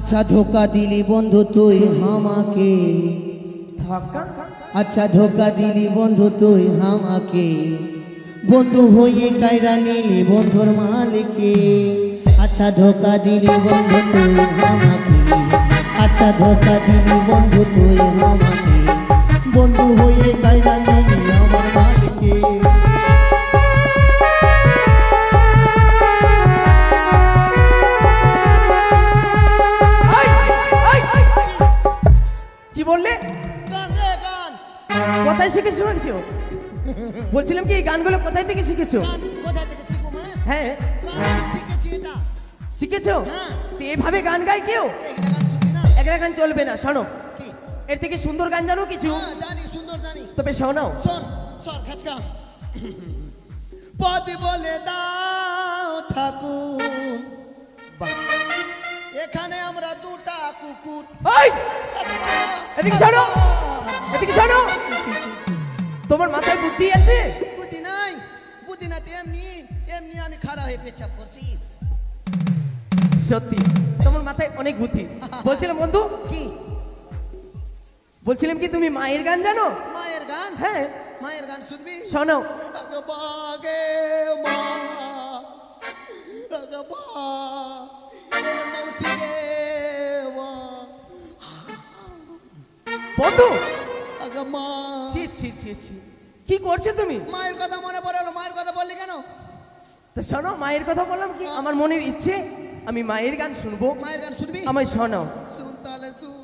अच्छा धोखा दिली बंधु तुई हमाके अच्छा धोखा दिली बंधु तुई हमाके बंधु होये कायरा नीली बंधुर मालिके अच्छा धोखा दिली बंधु तुई हमाके अच्छा धोखा दिली बंधु तुई हमाके बंधु होये कायरा नीली हमार मालिके কোথায় শিখেছো কিছু বলছিলাম কি এই গানগুলো কোথায় থেকে শিখেছো কোথা থেকে শিখবো মানে হ্যাঁ শিখেছি এটা শিখেছো তো এইভাবে গান গায় কেউ একলা গান চলবে না শোনো এর থেকে সুন্দর গান জানো কিছু জানি সুন্দর জানি তবে শোনাও শোন শোন খাসকা পদ বলে দাও ঠাকুর বাহ এখানে আমরা দুটা কুকুর এই এদিকে শোনো এদিকে শোনো তোমার মাথায় বুদ্ধি আছে বুদ্ধি নাই বুদ্ধি না এমনি এমনি আমি খাড়া হয়ে পেছাব করছি সত্যি তোমার মাথায় অনেক বুদ্ধি বলছিলাম বন্ধু কি বলছিলাম কি তুমি মায়ের গান জানো মায়ের গান হ্যাঁ মায়ের গান শুনবি শোনো বাগে মা আগবা মৌসি রে মা বন্ধু আগমা ছি ছি ছি ছি কি করছো তুমি মায়ের কথা মনে পড়লো মায়ের কথা বললি কেন তো শোনো মায়ের কথা বললাম কি আমার মনের ইচ্ছে আমি মায়ের গান শুনবো মায়ের গান শুনবি আমায় শোনাও শুন তাহলে শুন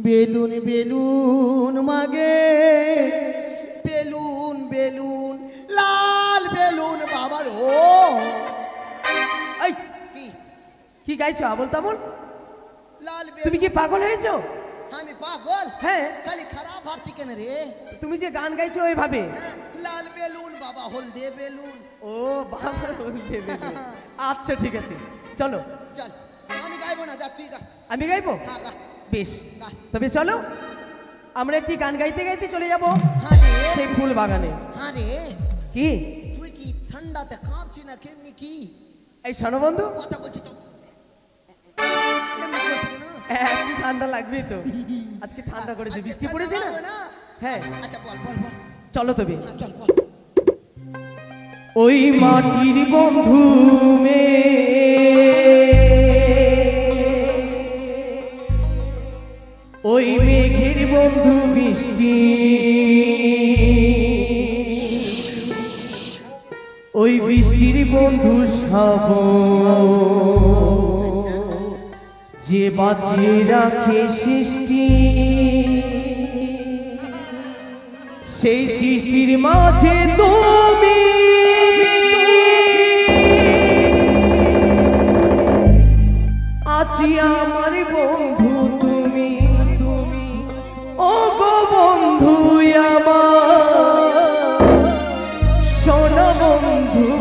বেলুন বেলুন মাগে বেলুন বেলুন লাল বেলুন বাবা ও এই কি কি গাইছো আবল তাবল লাল তুমি কি পাগল হয়েছো আমি পাগল হ্যাঁ খালি খারাপ ভাবছি কেন রে তুমি যে গান গাইছো ওইভাবে লাল বেলুন বাবা হলদে বেলুন ও বাবা হলদে বেলুন আচ্ছা ঠিক আছে চলো চল আমি গাইবো না যা তুই গা আমি গাইবো হ্যাঁ গা বেশ তবে চলো আমরা একটি গান গাইতে গাইতে চলে যাব হ্যাঁ রে সেই ফুল বাগানে হ্যাঁ রে কি তুই কি ঠান্ডাতে কাঁপছি না কেমনি কি এই শোনো বন্ধু কথা বলছি তো একটু ঠান্ডা লাগবেই তো আজকে ঠান্ডা করেছে বৃষ্টি পড়েছে না হ্যাঁ আচ্ছা বল বল বল চলো তবে চল বল ওই মাটির বন্ধু মে ওই মেঘের বন্ধু বৃষ্টি ওই বৃষ্টির বন্ধু শ্রাবণ যে বাঁচিয়ে রাখে সৃষ্টি সেই সৃষ্টির মাঝে তুমি আছি আমার বন্ধু তুমি তুমি ও গো বন্ধু আমার শোনো বন্ধু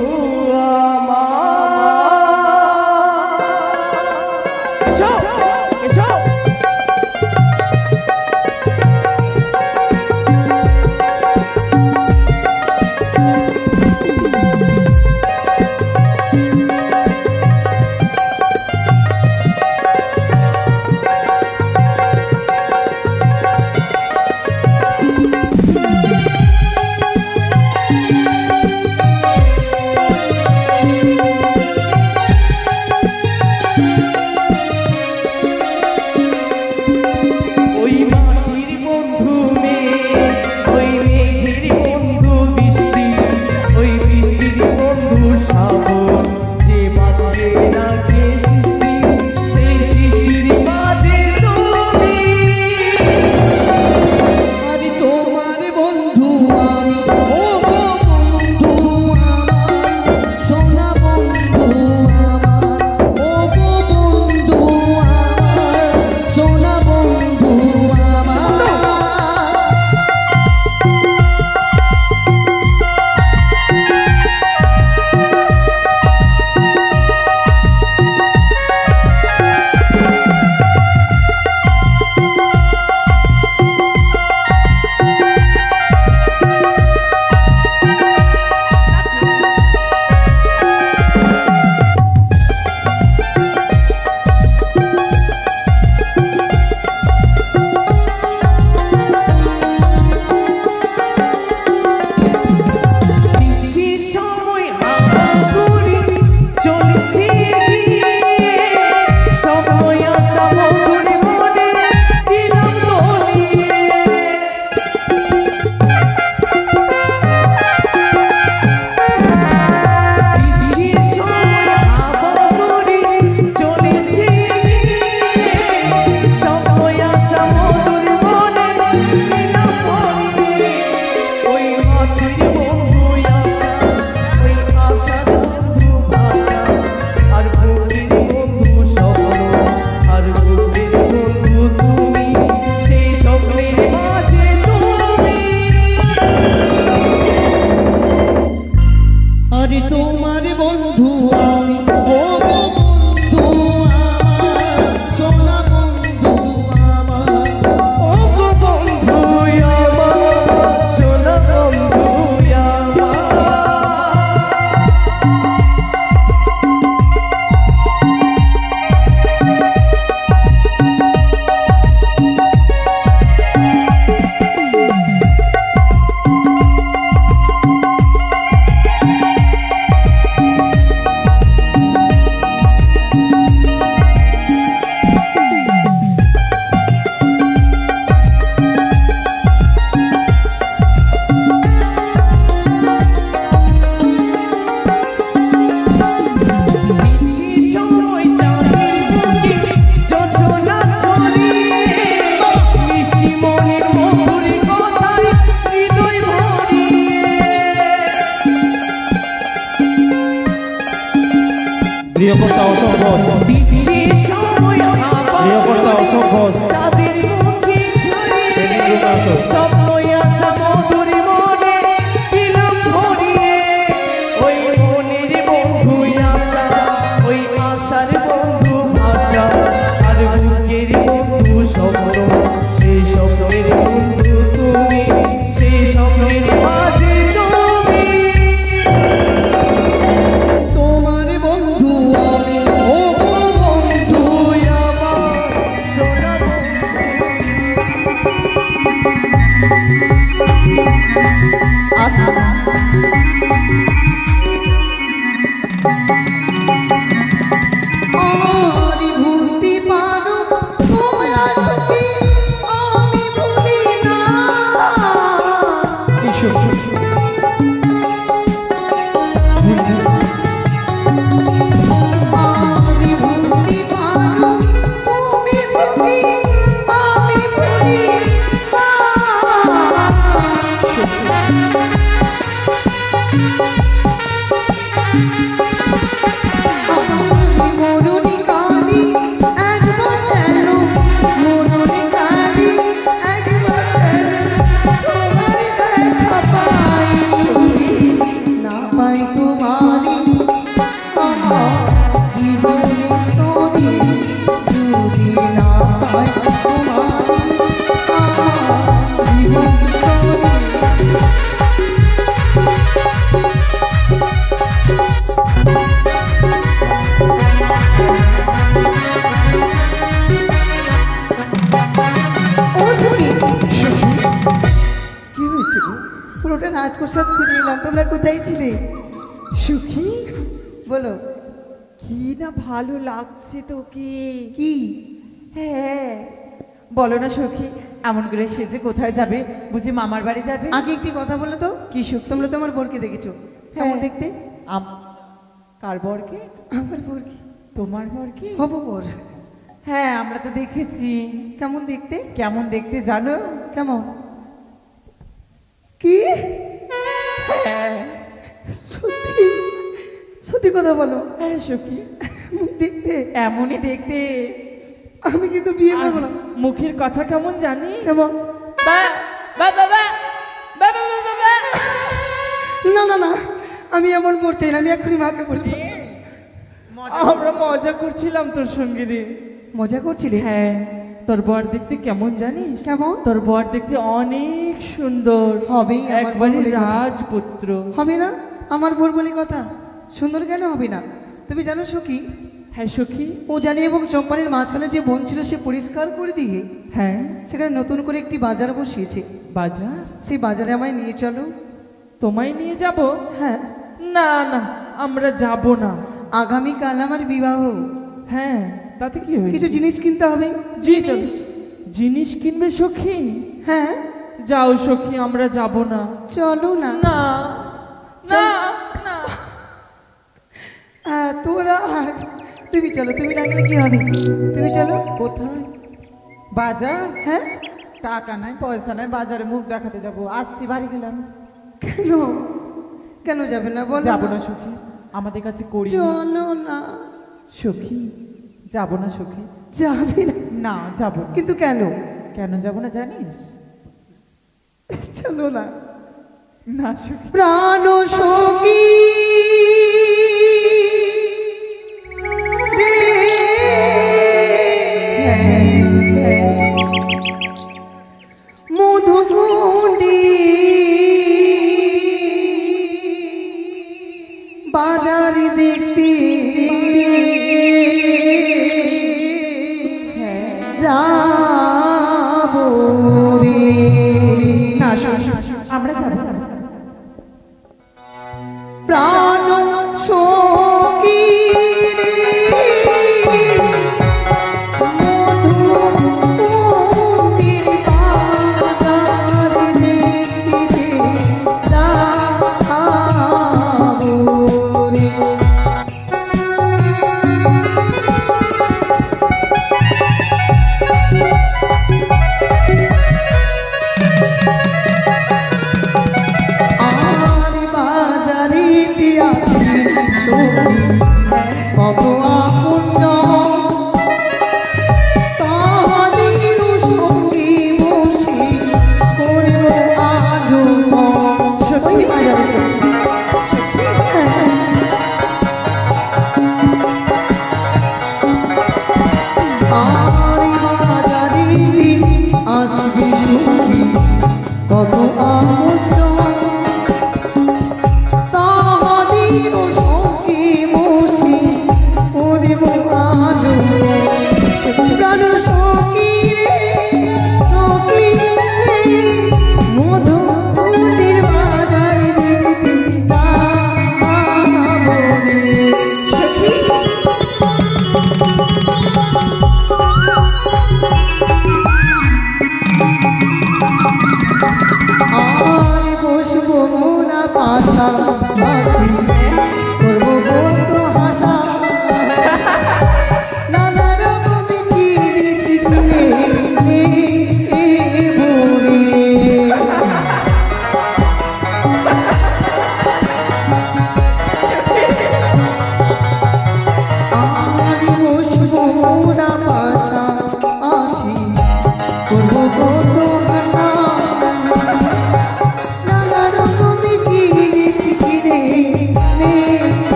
গৃহকর্তা অসংখ্য দিচ্ছে সময় আবার গৃহকর্তা অসংখ্য চাঁদের মুখে ঝরিয়ে পেন্ডিং রুমে আসো। স্বপ্নই আসা মধুর মনে দিলাম ভরিয়ে ওই মনের বন্ধু আশা ওই আশার বন্ধু ভাষা আর বুকের বন্ধু স্বপ্ন সেই স্বপ্নের বন্ধু তুমি সেই স্বপ্নের মাঝে তুমি তোমার বন্ধু আমি ও গো বন্ধু আমার সোনা আমারই ভুলতে পারো তোমরা সখী আমি ভুলি না আমারই ভুলতে পারো তুমি সখী আমি ভুলি মরুনি কালি একবার কেন মরুনি কালি একবার কেন তোমার দেখা পাই না পাই তোমারি আমার জীবনে তোরে যদি না পাই তোমারি আমার জীবনে তোরে ও সখী কি হয়েছে গো? পুরোটা রাজপ্রসাদ খুঁজে এলাম তোমরা কোথায় ছিলে সুখী বলো কি না ভালো লাগছে তোকে কি হ্যাঁ বলো না সখী এমন করে সেজে কোথায় যাবে বুঝি মামার বাড়ি যাবে আগে একটি কথা বলো তো কি সুখ তোমরা তো আমার বোরকে দেখেছো কেমন হ্যাঁ। দেখতে কার বরকে আমার বোরকে তোমার বরকে হব বোর হ্যাঁ আমরা তো দেখেছি কেমন দেখতে কেমন দেখতে জানো কেমন কি হ্যাঁ সত্যি সত্যি কথা বলো হ্যাঁ সখী মুখ দেখতে এমনই দেখতে আমি কিন্তু বিয়ে করবো না মুখের কথা কেমন জানি কেমন বা বা বাবা বাবা বাবা না না না আমি এমন বোর চাই না আমি এখনই মাকে বলবো আমরা মজা করছিলাম তোর সঙ্গে রে মজা করছিলে হ্যাঁ তোর বর দেখতে কেমন জানিস কেমন তোর বর দেখতে অনেক সুন্দর হবেই আমার একবারে বর বলে কথা। রাজপুত্র হবে না আমার বোর বলে কথা সুন্দর কেন হবে না তুমি জানো সখী হ্যাঁ সখী ও জানি এবং চম্পানের মাঝখানে যে বন ছিল সে পরিষ্কার করে দিয়ে হ্যাঁ সেখানে নতুন করে একটি বাজার বসিয়েছে বাজার সেই বাজারে আমায় নিয়ে চলো তোমায় নিয়ে যাব হ্যাঁ না না আমরা যাব না আগামীকাল আমার বিবাহ হ্যাঁ তাতে কি হয়েছে কিছু জিনিস কিনতে হবে নিয়ে চলো জিনিস জিনিস কিনবে সখী হ্যাঁ যাও সখী আমরা যাব না চলো না না না না তোরা তুমি চলো তুমি না গেলে কি হবে তুমি চলো কোথায় বাজার হ্যাঁ টাকা নাই পয়সা নাই বাজারে মুখ দেখাতে যাব আসছি বাড়ি গেলাম কেন কেন যাবে না বলো যাব না সখী আমাদের কাছে করি না। চলো না সখী যাব না সখী যাবে না না যাব না কিন্তু কেন কেন যাব না জানিস চলো না না সখী প্রাণ সখী মধুকুণ্ডী বাজার দেখতে যাবো রে না সখী আমরা যাব না প্রাণ সখী মধুকুণ্ডীর বাজার দেখতে যাবো রে।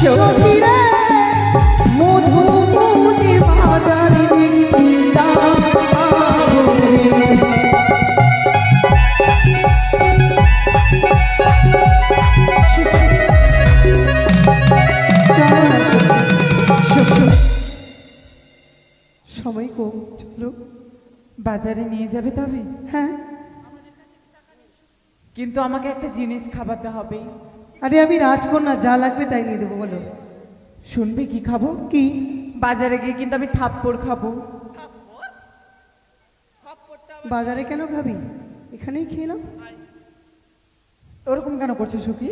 সখী রে মধুবনে বাজারে দেখবি যাবো রে। সময় কম, চলো। বাজারে নিয়ে যাবে তবে? হ্যাঁ। কিন্তু আমাকে একটা জিনিস খাওয়াতে হবে। আরে আমি রাজকন্যা, যা লাগবে তাই নিয়ে দেবো, বলো। শুনবে কি খাবো? কি? বাজারে গিয়ে কিন্তু আমি থাপ্পড় খাবো। বাজারে কেন খাবি? এখানেই খেয়ে নাও। ওরকম কেন করছে সুখী?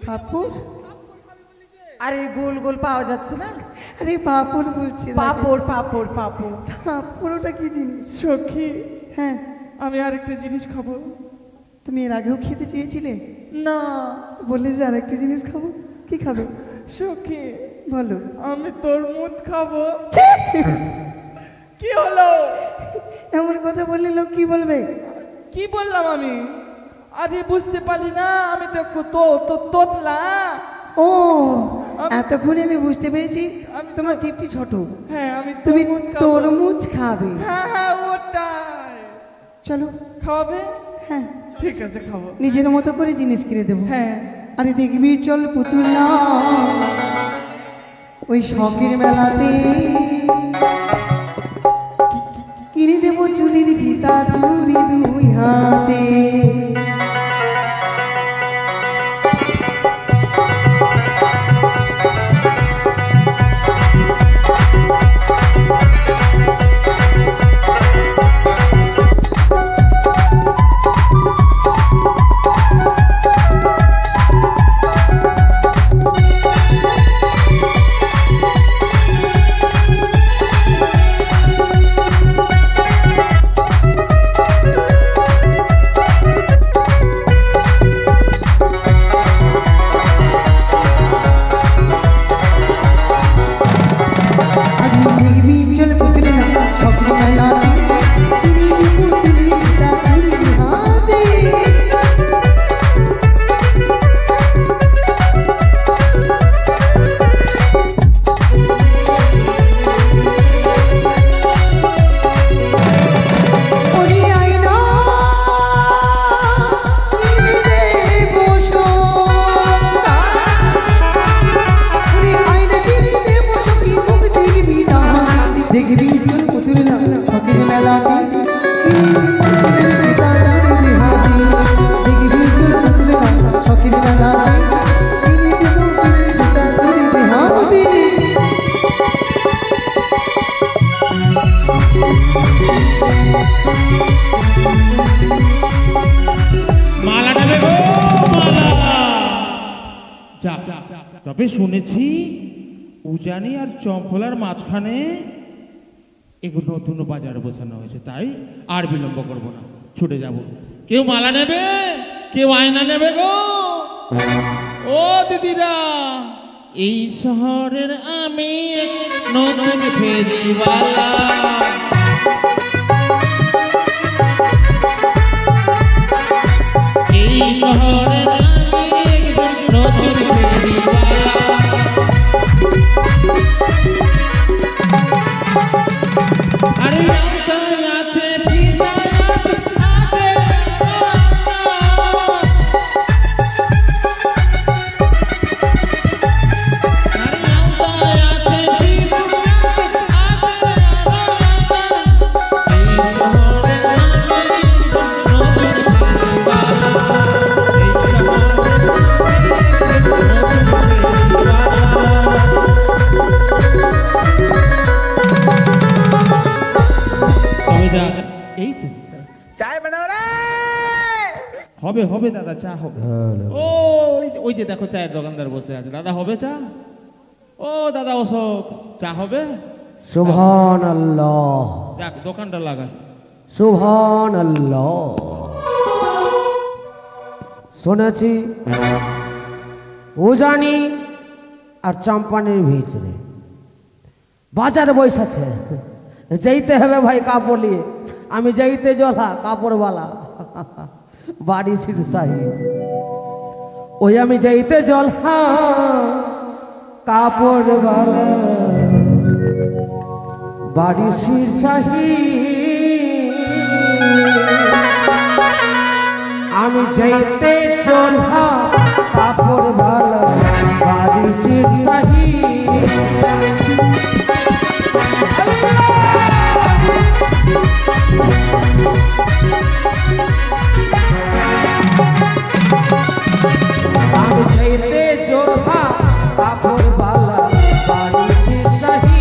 পাপড়? আরে গোল গোল পাওয়া যাচ্ছে না? আরে পাপড় বলছি। পাপড় পাপড় পাপড়। পাপড় ওটা কি জিনিস? সখী, হ্যাঁ, আমি আরেকটা জিনিস খাবো। তুমি এর আগেও খেতে চেয়েছিলে? না। বললে যে আরেকটা জিনিস খাবো। কি খাবে? সখী, বলো। আমি তরমুজ খাবো। কি হলো? এমন কথা বললে লোক কি বলবে? কি বললাম আমি? আরে বুঝতে পারি না, আমি তো তোতলা। ও, এতক্ষণে আমি বুঝতে পেরেছি তোমার জিপটি ছোট। হ্যাঁ, আমি তুমি তরমুজ খাবো। তরমুজ খাবে। হ্যাঁ হ্যাঁ, ওটাই। চলো। খাওয়াবে? হ্যাঁ, ঠিক আছে, খাবো। নিজের মতো করে জিনিস কিনে দেবো। হ্যাঁ। আরে দেখবি চল পুতুলা ওই শখের মেলাতে কিনে দেবো চুলির ফিতা চুরি দুই হাতে। তবে শুনেছি উজানি আর চম্পলার মাঝখানে এগুলো নতুন বাজার বসানো হয়েছে, তাই আর বিলম্ব করব না, ছুটে যাব। কেউ মালা নেবে, কেউ আয়না নেবে গো। ও দিদিরা, এই শহরের আমি এক নতুন ফেরিওয়ালা। এই শহরের আমি একজন নতুন ফেরিওয়ালা। আরে আছে ফিতা আছে, এই তো চায় বানাও রে। হবে হবে দাদা, চা হবে। ও ওই যে দেখো চায়ের দোকানদার বসে আছে। দাদা হবে চা? ও দাদা অশোক, চা হবে? সুবহানাল্লাহ। যাক, দোকানটা লাগায়। সুবহানাল্লাহ। শুনেছি উজানি আর চাম্পানির ভিতরে বাজারে বৈশাছে, যেতে হবে ভাই কাপড় নিয়ে। আমি যাইতে জলা কাপড়ওয়ালা, বাড়ি সিরসাহি। ওই আমি যাইতে জলা কাপড়ওয়ালা বাড়ি শীর্ষাহী আমি যাইতে চলহা কাপড়ওয়ালা বাড়ি শীর্ষাহী আমি যাইতে চলহা কাপড়ওয়ালা বাড়ি শীর্ষাহী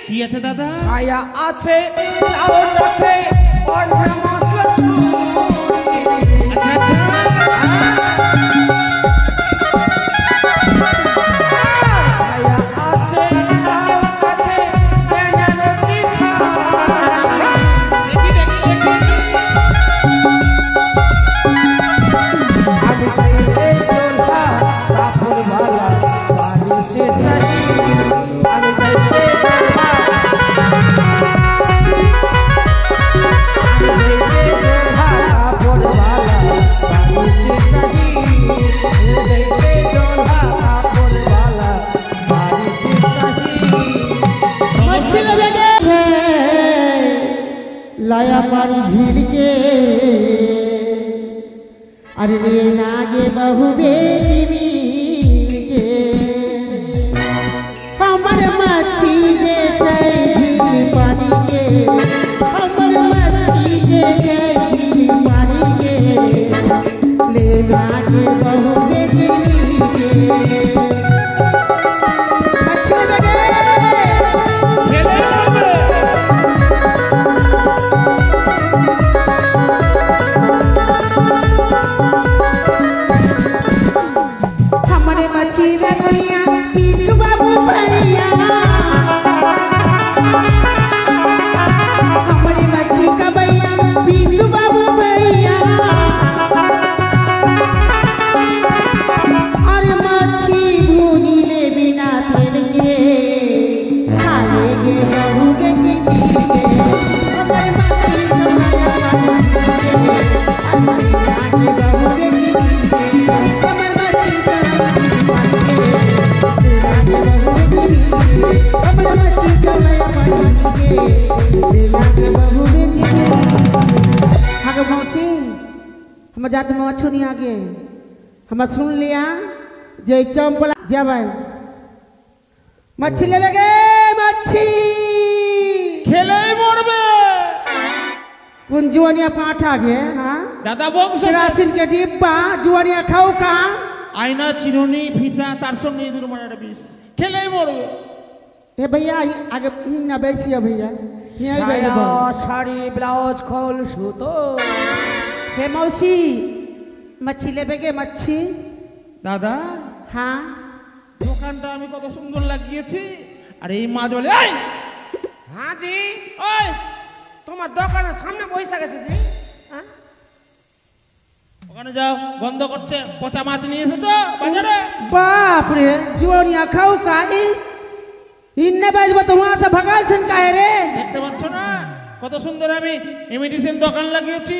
কি আছে দাদা? ছায়া আছে, ব্লাউজ আছে, অর্ধেক মশলা আচ্ছা ছায়া আছে, ব্লাউজ আছে, বেনারসি আমি চাইতে চলহা কাপড়ওয়ালা বাড়ি শীর্ষাহী আমি চাইতে চলহা लाया पानी झील के अरे रे नागे बहु बेटी मिल के हमर मच्छी जे छै झील पानी के हमर मच्छी जे छै झील पानी के ले नागे बहु बेटी मिल के मच्छी लगे हमारे मच्छी लगैया पीलू बाबू भैया हमारे मच्छी कबैया पीलू बाबू भैया और मच्छी भूनी ले बिना तेल के खा लेंगे बहू के हमारे मच्छी हम जाते में मच्छू नहीं आगे हम सुन लिया जे चंपला जब मच्छी लेवे गे मच्छी খেলে মরবে कौन जुआनिया पाठा गे हाँ দাদা বংশ केरासिन के डिब्बा जुआनिया खाओ का আয়না চিরুনি ফিতা তার সঙ্গে ইঁদুর মারার বিষ খেলেই মরবে ए भैया आगे ही ना बैठिए भैया यहीं बैठ ছায়া जाओ শাড়ি ব্লাউজ খোল সুতো हे मौसी मच्छी लेवे गे मच्छी দাদা हाँ দোকানটা আমি কত সুন্দর লাগিয়েছি আর এই মাছ বলে এই হ্যাঁ জি ওই তোমার দোকানের সামনে বসে গেছে জি হ্যাঁ? ওখানে যাও বন্ধ করছে পচা মাছ নিয়ে এসেছো বাজারে बाप रे जुआनिया खाओ का इन्ने बजबा तो वहां से भगाल छन काहे रे দেখতে পাচ্ছ না কত সুন্দর আমি ইমিটেশন দোকান লাগিয়েছি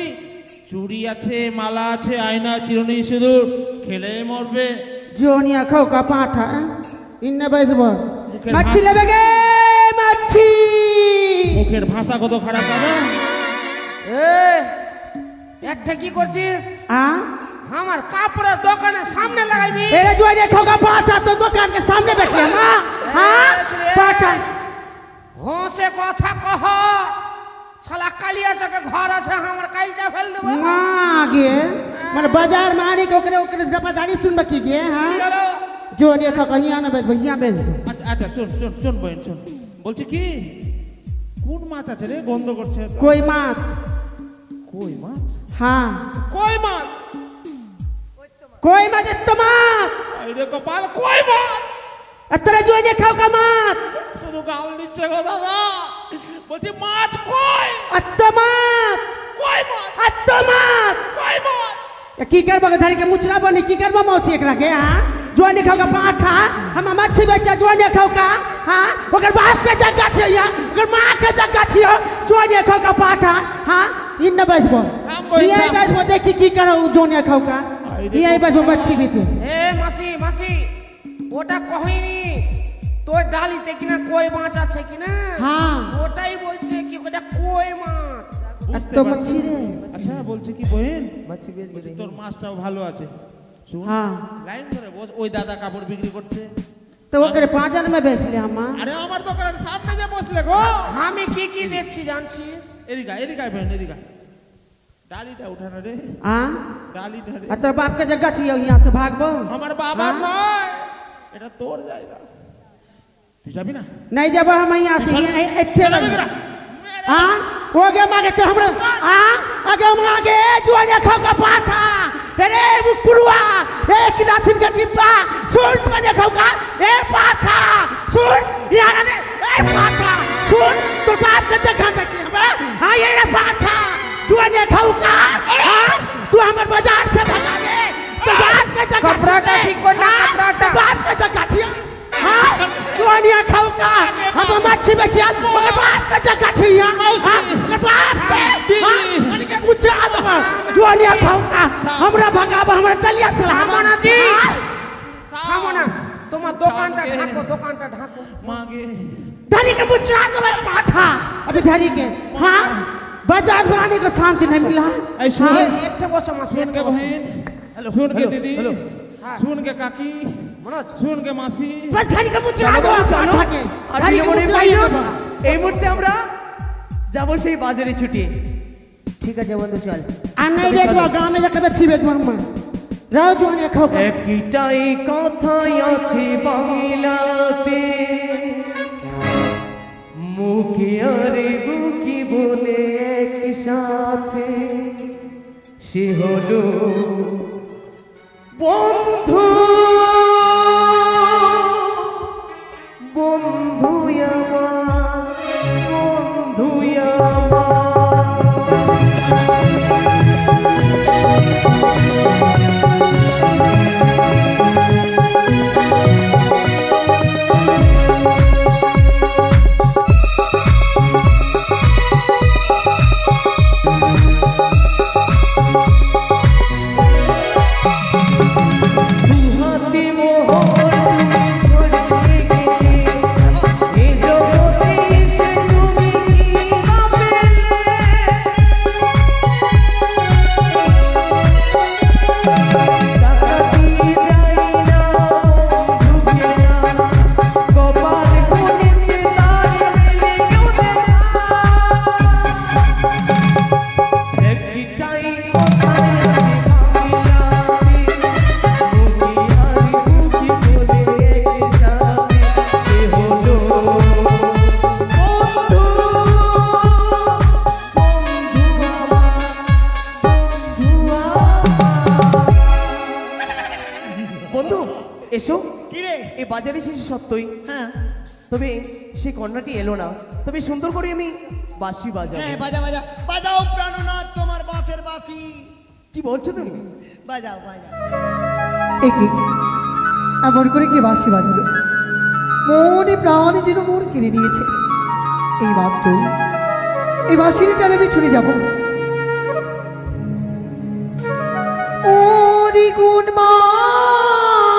চুড়ি আছে মালা আছে আয়না চিরুনি সিঁদুর খেলে মরবে जुआनिया खाओ का पाठा इन्ने बजबा मुखेर मच्छी भात- लेवे गे मच्छी মুখের ভাষা কত খারাপ দাদা এ একটা কি করছিস हाँ আমার কাপড়ের দোকানের সামনে লাগাইবি मेरे जुआनिया खाओ का पाठा तो दुकान के सामने बैठे हाँ हाँ पाठा হোসে কথা কহ শালা কালিয়া চকে ঘর আছে আমার কাইলটা ফেল দেবো মা গে মানে बाजार में आने के ओकरे ओकरे जबादारी सुन बकी गे हां চলো जो ने का कहिया ना भैया बेच दो আচ্ছা আচ্ছা শোন শোন শোন বোন শোন বলছি কি কোন মাছ আছে রে গন্ধ করছে कोई माछ কই মাছ हां কই মাছ कोई माछ तो माछ আরে কপাল কই মাছ अतरे जो ने खाओ का माछ শুধু গাল দিচ্ছে গো দাদা বলছি মাছ কই अत्तो माछ কই মাছ अत्तो माछ কই মাছ या की करबो के धरी के मुचरा बनी की करबो मौसी एकरा के हां जो ने खाओ का पाठा हम मच्छी बेचा जो ने खाओ का हां ओकर बाप के जगह छै या ओकर मां के जगह छियो जो ने खाओ का पाठा हां इन न बेचबो ये बेचबो देखी की करो जो ने खाओ का ये बेचबो मच्छी बेचे এ মাসি মাসি ওটা কহিনি তোর ডালিতে কিনা কই মাছ আছে কিনা हां ওটাই বলছে কি ওটা কই মাছ বুঝতে तो পারছি। मच्छी रे আচ্ছা বলছে কি বোন মাছি বেচ বলছি, তোর মাছটাও ভালো আছে শুন हां লাইন ধরে বস ওই দাদা কাপড় বিক্রি করছে तो ओकरे पाजन में बेच ले हम আরে আমার দোকানের সামনে যে বসলে গো আমি কি কি দেখছি জানছিস এদিকে এদিকে বোন এদিকে ডালিটা উঠানো রে हां ডালিটা রে आ तोर बाप के जगह छियो यहां से भागबो আমার বাবা নয় এটা তোর জায়গা তুই যাবি না नहीं जब हम यहां से इथे চলো বিক্রা। हां ओगे मागे से हमरा हां आगे मागे जो ने खाओ का पाठा अरे मुकुरवा ए किनासिन का डिब्बा सुन मने खाओ का ए पाठा सुन यार ने ए पाठा सुन तो बाप के जगह पे हमरा हां ये रे पाठा जो ने खाओ का हां तू हमर बाजार से भगा दे बाजार के जगह कपड़ाटा ठीक कर ना, हाँ, कपड़ाटा। बाप के जगह छिया हां जो ने खाओ का हम मच्छी बेचिया ओकर बाप के जगह छिया हां ओकर बाप के हां के मुचरा दो जो ने खाओ का हमरा भगाब हमरा तलिया चला থামো জি থামো না তোমার দোকানটা ঢাকো দোকানটা ঢাকো মাগে धनी के मुचरा दो पाठा अभी धनी के हां बाजार में आने को शांति नहीं मिला এই শুন একটু বসো মাসি শুন কে বহিন শুন কে দিদি হ্যাঁ। শুন কে কাকি মনোজ শুন কে মাসি बस धनी के मुचरा दो চলো पाठा के আর धनी के প্রিয় মনির मुचरा ভাইও, दो এই মুহূর্তে আমরা যাব সেই বাজারে ছুটি ঠিক আছে বন্ধু চল आ नहीं बेचवा गांव में जाकर बेची बेचवा मैं रहो जो ने खाओ का একটাই কথাই আছে বাংলাতে মুখে আরে বুকি বলে একসাথে সে হলো বন্ধু বন্ধু আমার বন্ধু আমার হাতি মোহর তুমি ছড়িয়ে গেলে এ জগতে এসে তুমি কি পাবে তাকাতে যাই না বন্ধুকে না কপাল খুলিতে তার মেলে ওঠে না একটাই কথাই আছে বাংলাতে মুখে আরি বুকি বলে একসাথে সে হলো বন্ধু বন্ধু এসো কি রে এই বাজারে এসেছি সত্যই হ্যাঁ তবে সেই কন্যাটি এলো না তবে সুন্দর করে আমি বাঁশি বাজাবো হ্যাঁ বাজা বাজা বাজাও প্রাণনাথ তোমার বাঁশের বাঁশি কি বলছো তুমি বাজাও বাজাও একে এমন করে কি বাঁশি বাজালো মনে প্রাণে যেন মোর কিনে নিয়েছে এই মাত্র এই বাঁশির টানে আমি ছুটে যাব ওরি গুণ মাঝারি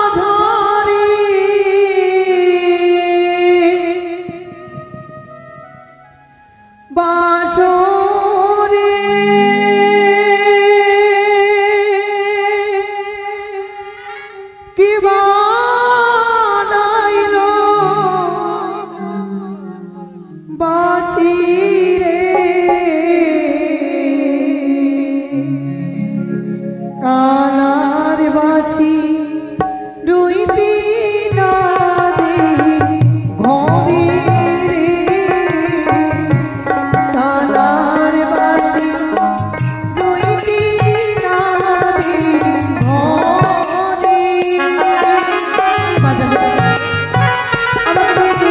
বাঁশরে কি বানাইলো বাঁশি রে কানার বাসি রুইতি নদী ঘরে রে কানার বাসি রুইতি নদী ঘরে বাজানো আমাকে বলতে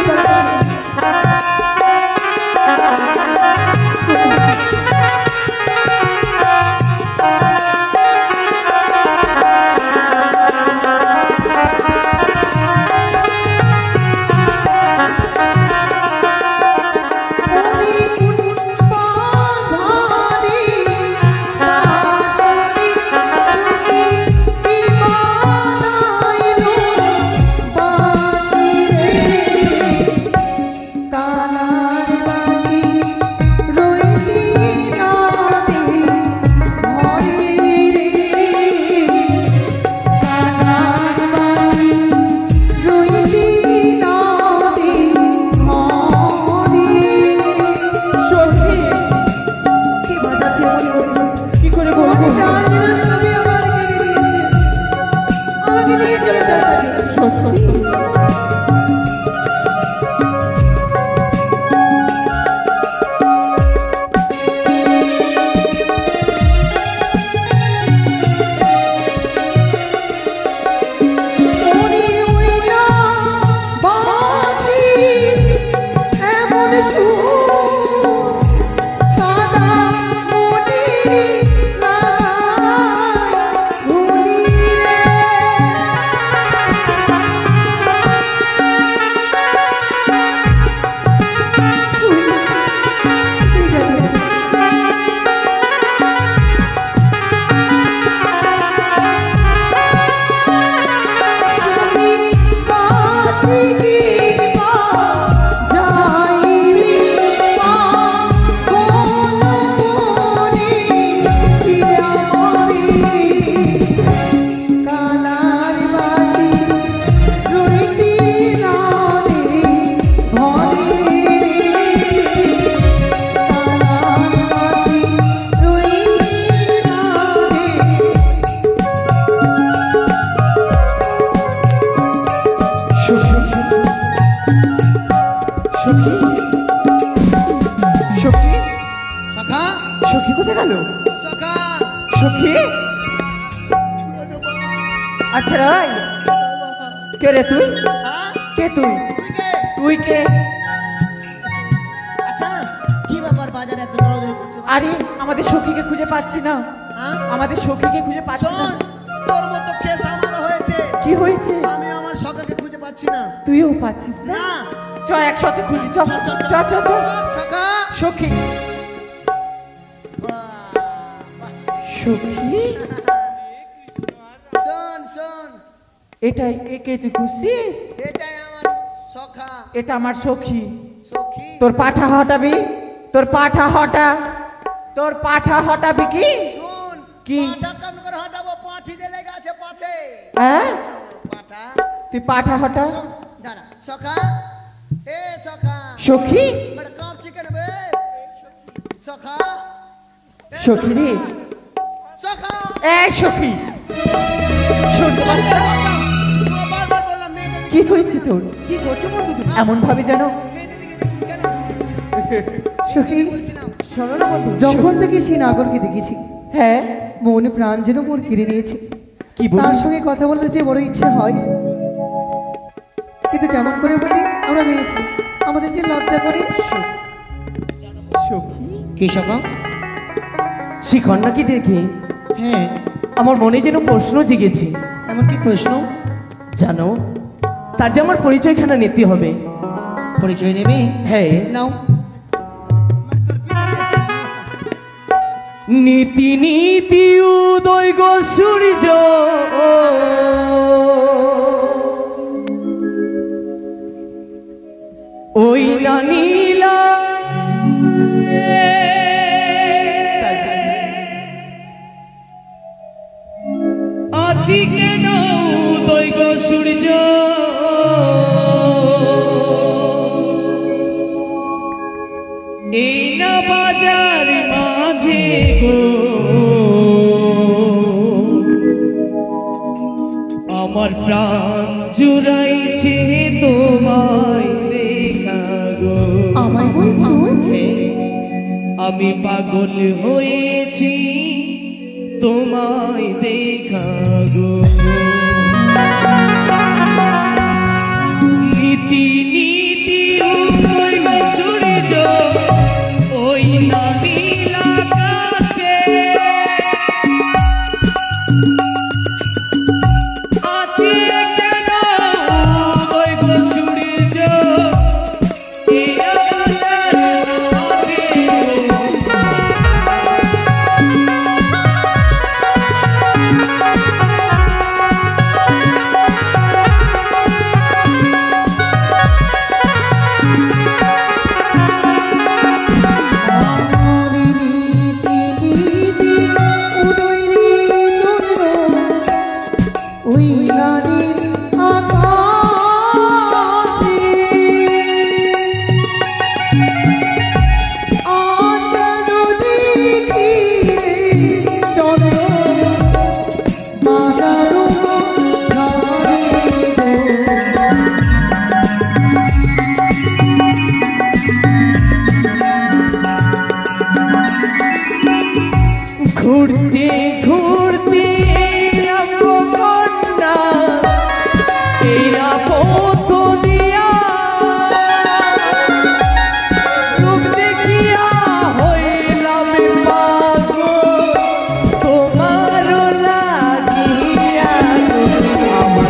সখী কোথায় গেল? সখী আচ্ছা রাই কে রে তুই? কে তুই? তুই কে? আচ্ছা কি ব্যাপার বাজারে এত দৌড়াদৌড়ি করছো? আরে আমাদের সখীকে খুঁজে পাচ্ছি না। আমাদের সখীকে খুঁজে পাচ্ছি না। শোন, তোর মতো কেস আমারও হয়েছে। কি হয়েছে? আমি আমার সখাকে খুঁজে পাচ্ছি না। তুইও পাচ্ছিস না? না। চ একসাথে খুঁজি, চ চ চ চ। সখা সখী সখী শোন শোন, এটাই একে তুই খুঁজছিস? এটাই আমার সখা। এটা আমার সখী। সখী তোর পাঠা হটাবি, তোর পাঠা হটা, তোর পাঠা হটাবি কি? শোন, কি? পাঠা কাম করে হটাবো, পাঠি যে লেগে আছে পাছে। হ্যাঁ পাঠা তুই পাঠা হটা। শোন, দাঁড়া সখা, এ সখা। সখী বড় কাপ চিকেন বে সখা। এ সখী রে, সখা। এ সখী শুনতে পাচ্ছিস না? বারবার বললাম মেয়েদের কি হয়েছে তোর? কি করছো বন্ধু? এমন ভাবে যেন মেয়েদের দিকে দেখছিস কেন? সখী বলছিলাম শোনো না বন্ধু, যখন থেকে সেই নাগরকে দেখেছি হ্যাঁ মনে প্রাণ যেন মোর কেড়ে নিয়েছে। কি বলি? তার সঙ্গে কথা বলার যে বড় ইচ্ছে হয়, কিন্তু কেমন করে বলি আমরা মেয়েছি, আমাদের যে লজ্জা করে। সখী কি সখা? শিখন্ডাকে দেখে হ্যাঁ, আমার মনে যেন প্রশ্ন জেগেছে। এমন কি প্রশ্ন? জানো, তার যে আমার পরিচয়খানা নিতে হবে। পরিচয় নেবে? হ্যাঁ, নাও। নীতি নীতি উদয় গো সূর্য, ওই না নীলা আজি কেন উদয় গো সূর্য, এই না বাজার মাঝে গো আমার প্রাণ জুড়াইছে তোমায় দেখা গো। আমায় বলছো? আমি পাগল হয়েছি তোমায় দেখা গো। নীতি নীতি ওই সূর্য ওই না নীল আকাশে আছে কেন ওই সূর্য এই আকাশের মাঝে। ঘুরতে ঘুরতে কন্যা এরা পথ দিয়া রূপ দেখিয়া হইলাম পাগল তোমার লাগিয়া আমার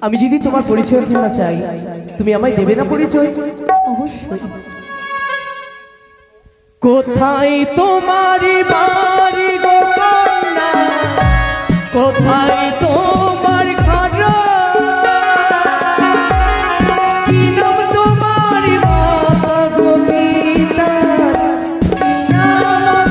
আমি যদি তোমার পরিচয় জানা চাই তুমি আমায় দেবে না পরিচয়? অবশ্যই। কোথায় তোমার বাড়ি গো কন্যা কোথায় তোমার ঘর কি নাম তোমার মাতা গো পিতা কি নাম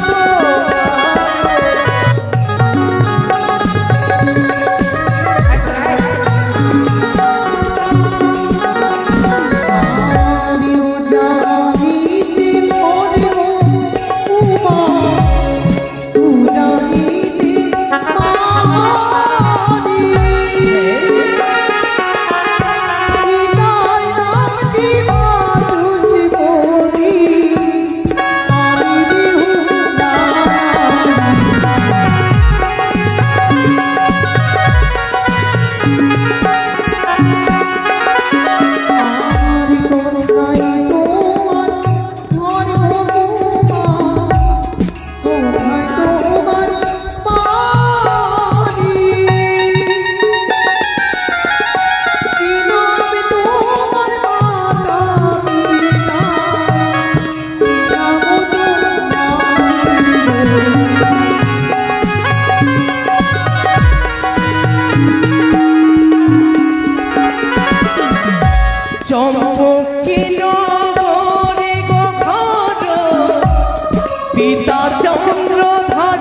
পিতা চন্দ্রধর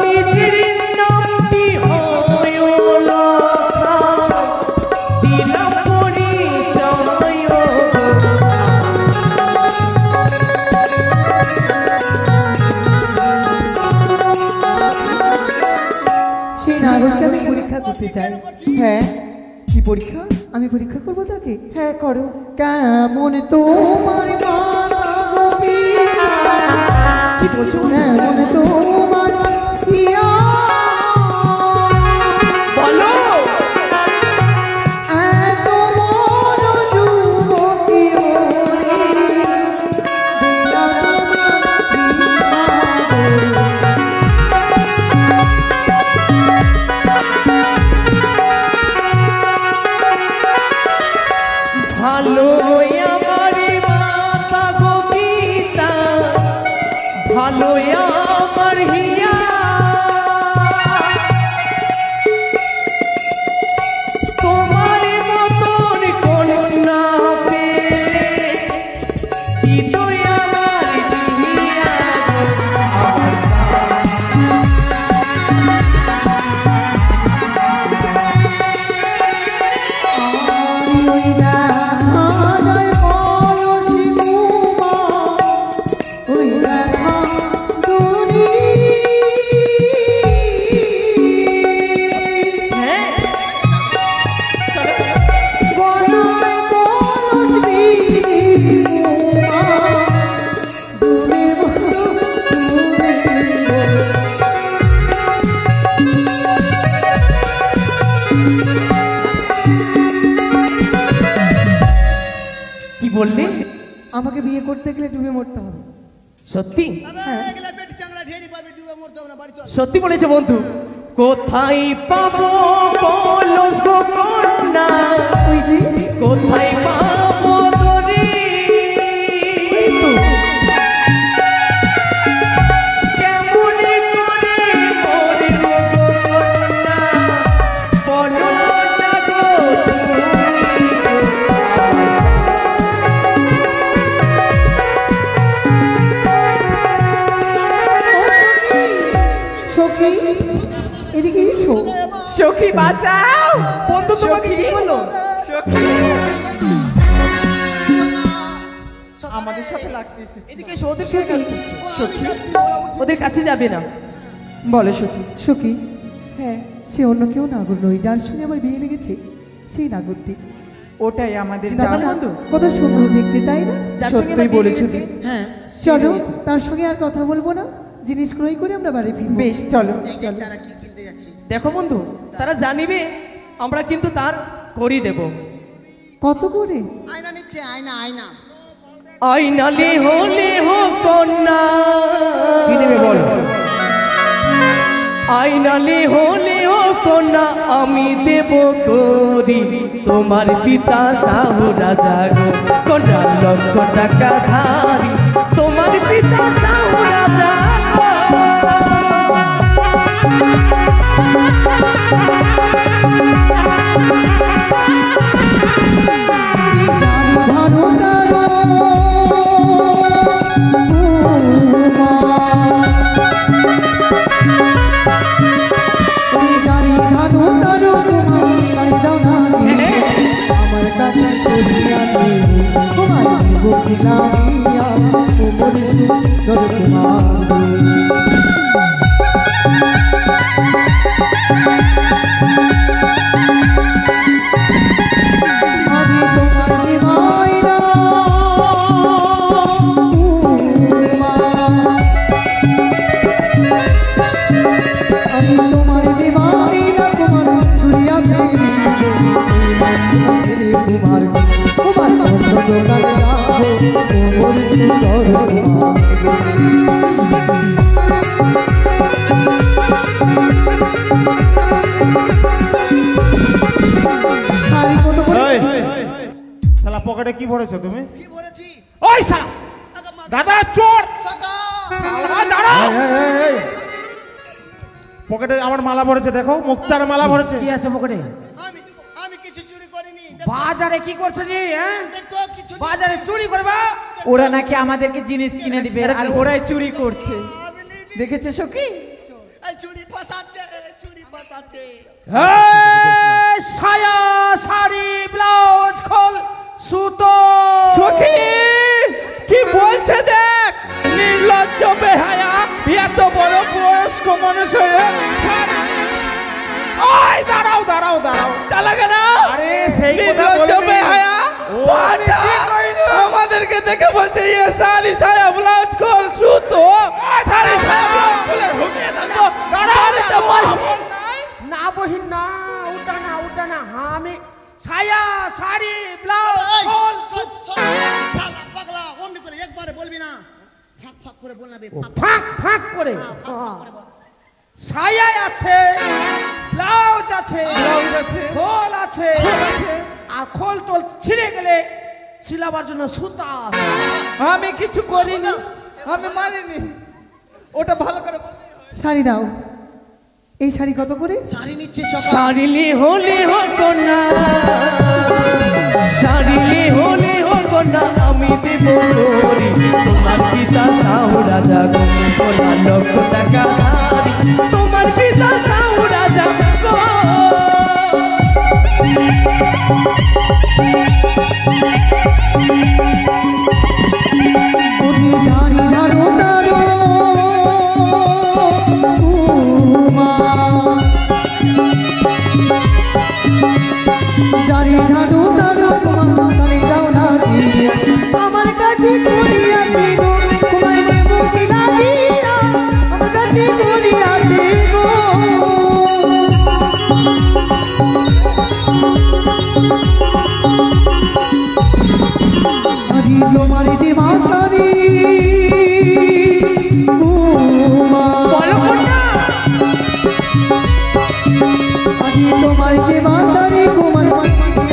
নিজের নামটি হইল দিলাম পরিচয় সেই নাগরকে আমি পরীক্ষা করতে চাই। হ্যাঁ, কি পরীক্ষা? আমি পরীক্ষা করবো তাকে। হ্যাঁ, করো। কেমন তোমার মাতা গো পিতা, কি বলছো? কেমন তোমার পিয়া, বলো এত বড় যুবতী ওরে, দিলা তোমার বিবাহ। আমাকে বিয়ে করতে গেলে ডুবে মরতে হবে। সত্যি এগুলা পেট চাংলা ঢেড়ি পাবি ডুবে মরতে হবে না বাড়ি চল সত্যি বলেছে বন্ধু। কোথায় পাবো বলস গো কন্যা, ওই যে কোথায় পাবো তোরে, এই তো কেমনে করে মরিব গো কন্যা, বলো না গো সখী, এদিকে এসো। সখী বাঁচাও, বন্ধু তোমাকে কি বললো? সখী আমাদের সাথে লাগতেছে। এদিকে এসো, ওদের কাছে ওদের কাছে যাবে না। বলে সখী। সখী, হ্যাঁ, সে অন্য কেউ নাগর নয়, যার সঙ্গে আমার বিয়ে লেগেছে সেই নাগরটি। ওটাই আমাদের দেখো জান না, বন্ধু। কত সুন্দর দেখতে, তাই না? যার সঙ্গে সত্যিই আমার বিয়ে বলেছো। লেগেছে। হ্যাঁ চলো, তার সঙ্গে আর কথা বলবো না, জিনিস ক্রয় করে আমরা বাড়ি ফিরবো। বেশ চলো। দেখ দেখ তারা কি কিনতে যাচ্ছে দেখো বন্ধু, তারা জানিবে আমরা কিন্তু তার করি দেব। কত করে? আয়না নিচ্ছে আয়না আয়না আইনালি হলে হো কন্যা, কি নেবে বলো? আইনালি হলে হো কন্যা, আমি দেব করি তোমার পিতা শাহু রাজা গো, কন্যা লক্ষ টাকা ধারি তোমার পিতা শাহু রাজা গো। শালা পকেটে কি ভরেছো তুমি? কি বলেছি ওই শালা দাদা চোর! পকেটে আমার মালা ভরেছে, দেখো মুক্তার মালা ভরেছে। কি আছে পকেটে? আমি আমি কিছু চুরি করিনি বাজারে কি করছে জি? হ্যাঁ, দেখো কিছু বাজারে চুরি করবা? ওরা নাকি আমাদেরকে জিনিস কিনে দিবে আর ওরাই চুরি করছে। দেখেছে সখী? এই চুরি ফাসাচ্ছে চুরি ফাসাচ্ছে এই সায়া শাড়ি ব্লাউজ খোল সুতো। সখী কি বলছে দেখ, নির্লজ্জ বেহায়া, এত বড় বয়স্ক মানুষ হয়ে ওই দাঁড়াও দাঁড়াও দাঁড়াও, তা লাগে না? আরে সেই কথা নির্লজ্জ বলবি। বেহায়া, ও, বাটা, আমাদেরকে দেখে বলছে ইয়ে শাড়ি সায়া ব্লাউজ খোল সুতো, শাড়ি সায়া ব্লাউজ খুলে ঘুমিয়ে থাকো। বাড়িতে বসবেন নাই? না বহিন না, উঠা না আমি সায়া শাড়ি ব্লাউজ খোল সুতো। শালা পাগলা অমনি করে একবারে বলবি না ফাক ফাক করে বল না বে ফাক ফাঁক ফাঁক করে ফাক করে বল সায়া আছে, ব্লাউজ আছে, খোল আছে, আর খোল টোল ছিঁড়ে গেলে সিলাবার জন্য সুতা আছে। আমি কিছু করিনি, আমি মারিনি। ওটা ভালো করে বল। শাড়ি দাও। এই শাড়ি কত করে? শাড়ি নিচ্ছে সকাল শাড়িলি হলে হো কন্যা, শাড়িলি হলে হো কন্যা, আমি দেব করি তোমার পিতা শাহু রাজা গো, কন্যা লক্ষ টাকা ধারি তোমার পিতা শাহু রাজা গো। আমার কাছে ঘড়ি আছে গো, তোমায় দেব কি না দিয়া, আমার কাছে ঘড়ি আছে গো। যে বাসারি কুমার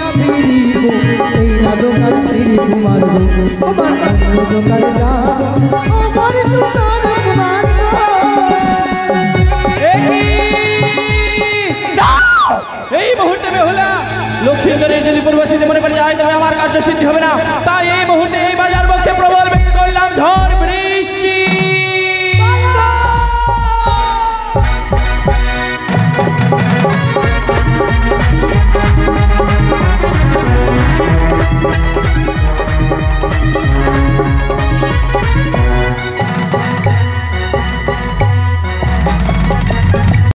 আমি দিব এই না দোকান শ্রী কুমার গো আমার অন্য দোকান যাব আমার সুসার কুমার এই মুহূর্তে বেহুলা লক্ষ্মীন্দরের যদি পূর্বশীতে মনে পড়ে যায় তবে আমার কার্য সিদ্ধি হবে না, তাই এই মুহূর্তে